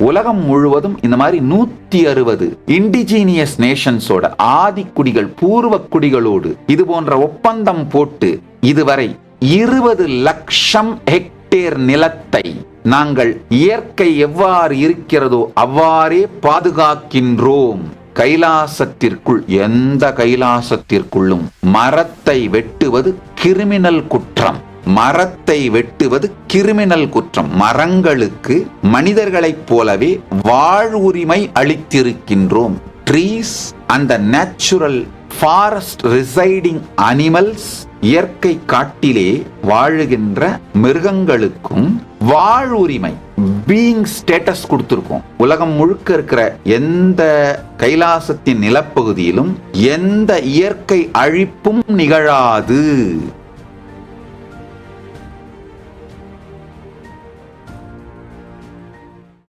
உலகம் முழுவதும் இந்த மாதிரி 160 இண்டிஜீனியஸ் நேஷன்ஸோட ஆதிக்குடிகள் பூர்வ குடிகளோடு இது போன்ற ஒப்பந்தம் போட்டு இதுவரை 20 லட்சம் ஹெக்டேர் நிலத்தை நாங்கள் இயற்கை எவ்வாறு இருக்கிறதோ அவ்வாறே பாதுகாக்கின்றோம். கைலாசத்திற்குள், எந்த கைலாசத்திற்குள்ளும் மரத்தை வெட்டுவது கிரிமினல் குற்றம். மரத்தை வெட்டுவது கிரிமினல் குற்றம். மரங்களுக்கு மனிதர்களைப் போலவே வாழ்வுரிமை அளித்திருக்கின்றோம். Trees and the natural forest residing animals, இயற்கை காட்டிலே வாழுகின்ற மிருகங்களுக்கும் வாழ்வுரிமை, பீயிங் ஸ்டேட்டஸ் கொடுத்திருக்கோம். உலகம் முழுக்க இருக்கிற எந்த கைலாசத்தின் நிலப்பகுதியிலும் எந்த இயற்கை அழிப்பும் நிகழாது.